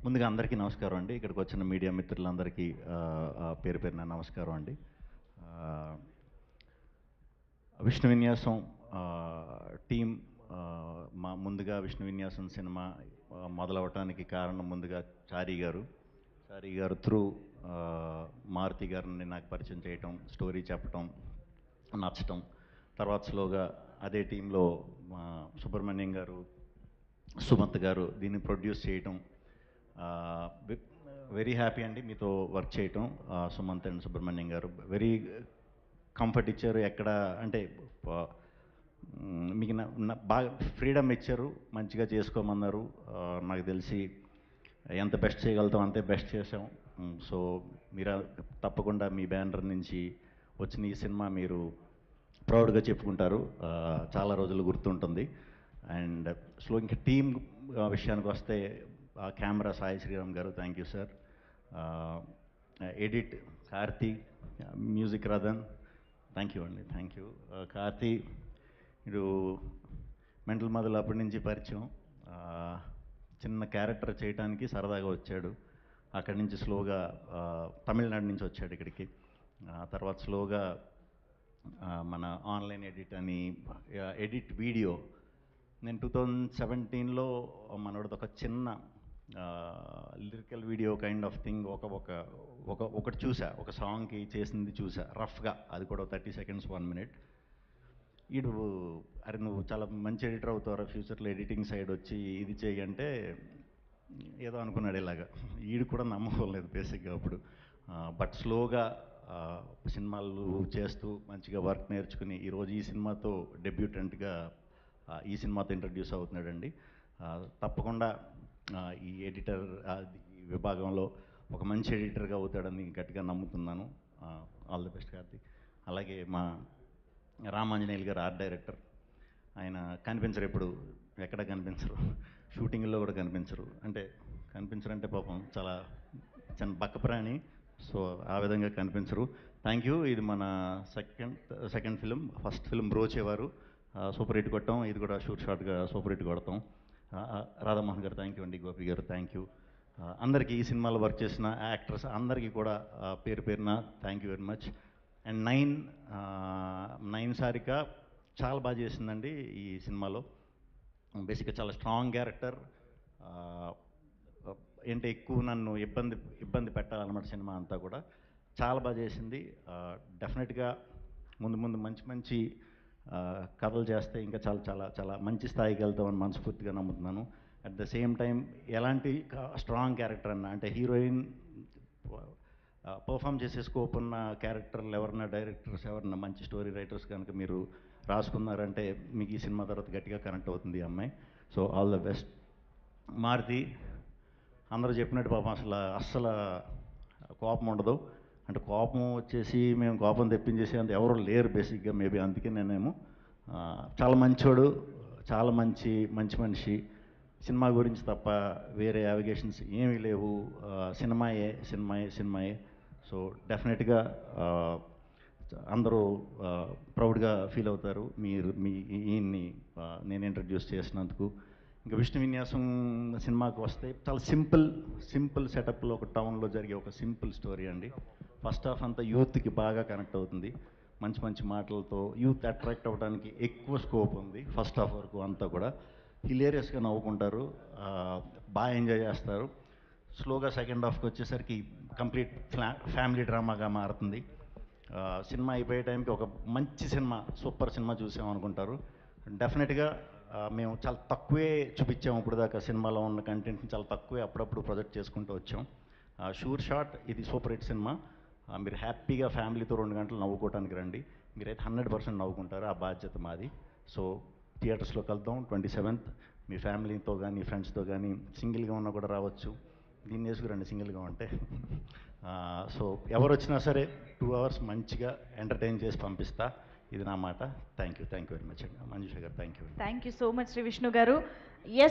ముందుగా అందరికీ నమస్కారం అండి. ఇక్కడికి వచ్చిన మీడియా మిత్రులందరికీ పేరు పేరున నమస్కారం అండి. విష్ణు విన్యాసం టీం ముందుగా విష్ణు విన్యాసం సినిమా మొదలవటానికి కారణం ముందుగా చారీ గారు త్రూ మారుతి గారిని నాకు పరిచయం చేయటం, స్టోరీ చెప్పటం, నచ్చటం. తర్వాత స్లోగా అదే టీంలో సుబ్రహ్మణ్యం గారు, సుమంత్ గారు దీన్ని ప్రొడ్యూస్ చేయటం. వెరీ హ్యాపీ అండి మీతో వర్క్ చేయటం. సుమంత్ అండ్ సుబ్రహ్మణ్యం గారు వెరీ కంఫర్ట్ ఇచ్చారు. ఎక్కడ అంటే మీకు బాగా ఫ్రీడమ్ ఇచ్చారు, మంచిగా చేసుకోమన్నారు. నాకు తెలిసి ఎంత బెస్ట్ చేయగలుగుతాం అంతే బెస్ట్ చేసాం. సో మీరు తప్పకుండా మీ బ్యానర్ నుంచి వచ్చిన ఈ సినిమా మీరు ప్రౌడ్గా చెప్పుకుంటారు, చాలా రోజులు గుర్తుంటుంది. అండ్ ఇంకా టీం విషయానికి వస్తే camera Sai Sriram garu, thank you sir. Edit Karthi, music Rathan, thank you అండి, థ్యాంక్ యూ. కార్తీ మీరు మెంటల్ మొదలు అప్పటి నుంచి పరిచయం. చిన్న క్యారెక్టర్ చేయడానికి సరదాగా వచ్చాడు. అక్కడి నుంచి స్లోగా తమిళనాడు నుంచి వచ్చాడు ఇక్కడికి. తర్వాత స్లోగా మన ఆన్లైన్ ఎడిట్ అని ఎడిట్ వీడియో నేను 2017లో మనోడిది ఒక చిన్న lyrical video kind of thing ఒకటి చూసా, ఒక సాంగ్కి చేసింది చూసా రఫ్గా, అది కూడా 30 seconds 1 minute. అరే నువ్వు చాలా మంచి ఎడిటర్ అవుతావు, ఫ్యూచర్లో ఎడిటింగ్ సైడ్ వచ్చి ఇది చేయంటే ఏదో అనుకున్నాడు ఇలాగా. కూడా నమ్మకం బేసిక్గా అప్పుడు. బట్ స్లోగా సినిమాలు చేస్తూ మంచిగా వర్క్ నేర్చుకుని ఈరోజు ఈ సినిమాతో డెబ్యూటెంట్గా ఈ సినిమాతో ఇంట్రడ్యూస్ అవుతున్నాడండి. తప్పకుండా ఈ ఎడిటర్ ఈ విభాగంలో ఒక మంచి ఎడిటర్గా అవుతాడని గట్టిగా నమ్ముతున్నాను. All the best Karthik. అలాగే మా రామాంజనేయులు గారు ఆర్ట్ డైరెక్టర్. ఆయన కనిపించరు, ఎప్పుడు ఎక్కడ కనిపించరు, షూటింగ్లో కూడా కనిపించరు. కనిపించరంటే పాపం చాలా చిన్న బక్క ప్రాణి, సో ఆ విధంగా కనిపించరు. Thank you. ఇది మన second film. First film Brochevaru super hit కొట్టాం, ఇది కూడా షార్ట్గా సూపర్ హిట్ కొడతాం. రాధామోహన్ గారు థ్యాంక్ యూ అండి, గోపి గారు థ్యాంక్ యూ. అందరికీ ఈ సినిమాలో వర్క్ చేసిన యాక్టర్స్ అందరికీ కూడా పేరు పేరున thank you very much. And nine Sarika చాలా బాగా చేసిందండి ఈ సినిమాలో. బేసిక్గా చాలా స్ట్రాంగ్ క్యారెక్టర్. ఎక్కువ నన్ను ఇబ్బంది పెట్టాలన్నమాట సినిమా అంతా కూడా. చాలా బాగా చేసింది. డెఫినెట్గా ముందు మంచి కథలు చేస్తే ఇంకా చాలా చాలా చాలా మంచి స్థాయికి వెళ్తామని మనస్ఫూర్తిగా నమ్ముతున్నాను. అట్ ద సేమ్ టైం ఎలాంటి స్ట్రాంగ్ క్యారెక్టర్ హీరోయిన్ పర్ఫామ్ చేసే స్కోప్ ఉన్న క్యారెక్టర్లు డైరెక్టర్స్ ఎవరన్నా మంచి స్టోరీ రైటర్స్ కనుక మీరు రాసుకున్నారంటే మీకు ఈ సినిమా తర్వాత గట్టిగా కనెక్ట్ అవుతుంది ఈ అమ్మాయి. So all the best. Maruthi అందరూ చెప్పినట్టు పాపం అస్సలు కోపం ఉండదు. కోపం వచ్చేసి మేము కోపం తెప్పించేసి అంత ఎవరు లేరు బేసిక్గా. మేబీ అందుకే నేనేమో చాలా మంచోడు, చాలా మంచి మనిషి. సినిమా గురించి తప్ప వేరే అవిగేషన్స్ ఏమీ లేవు. సినిమాయే. సో డెఫినెట్గా అందరూ ప్రౌడ్గా ఫీల్ అవుతారు ఈయన్ని నేను ఇంట్రడ్యూస్ చేసినందుకు. ఇంకా విష్ణు విన్యాసం సినిమాకి వస్తే చాలా సింపుల్ సెటప్లో ఒక టౌన్లో జరిగే ఒక సింపుల్ స్టోరీ అండి. ఫస్ట్ హాఫ్ అంతా యూత్కి బాగా కనెక్ట్ అవుతుంది. మంచి మాటలతో యూత్ అట్రాక్ట్ అవ్వడానికి ఎక్కువ స్కోప్ ఉంది. ఫస్ట్ హాఫ్ వరకు అంతా కూడా హిలేరియస్గా నవ్వుకుంటారు, బాగా ఎంజాయ్ చేస్తారు. స్లోగా సెకండ్ హాఫ్కి వచ్చేసరికి కంప్లీట్ ఫ్యామిలీ డ్రామాగా మారుతుంది. సినిమా అయిపోయే టైంకి ఒక మంచి సినిమా, సూపర్ సినిమా చూసామనుకుంటారు. డెఫినెట్గా మేము చాలా తక్కువే చూపించాము ఇప్పుడు దాకా. సినిమాలో ఉన్న కంటెంట్ని చాలా తక్కువే అప్పుడప్పుడు ప్రొజెక్ట్ చేసుకుంటూ వచ్చాం. షూర్ షాట్ ఇది సూపర్ హిట్ సినిమా. మీరు హ్యాపీగా ఫ్యామిలీతో 2 గంటలు నవ్వుకోవడానికి రండి. మీరైతే 100% నవ్వుకుంటారు, ఆ బాధ్యత మాది. సో థియేటర్స్లో కలుద్దాం 27th. మీ ఫ్యామిలీతో కానీ ఫ్రెండ్స్తో కానీ, సింగిల్గా ఉన్నా కూడా రావచ్చు. దీన్ని వేసుకురండి సింగిల్గా ఉంటే. సో ఎవరు వచ్చినా సరే 2 hours మంచిగా ఎంటర్టైన్ చేసి పంపిస్తా, ఇది నా మాట. థ్యాంక్ యూ వెరీ మచ్ అండి. మంజుష గారు thank you. Thank you so much Sri Vishnu గారు. ఎస్.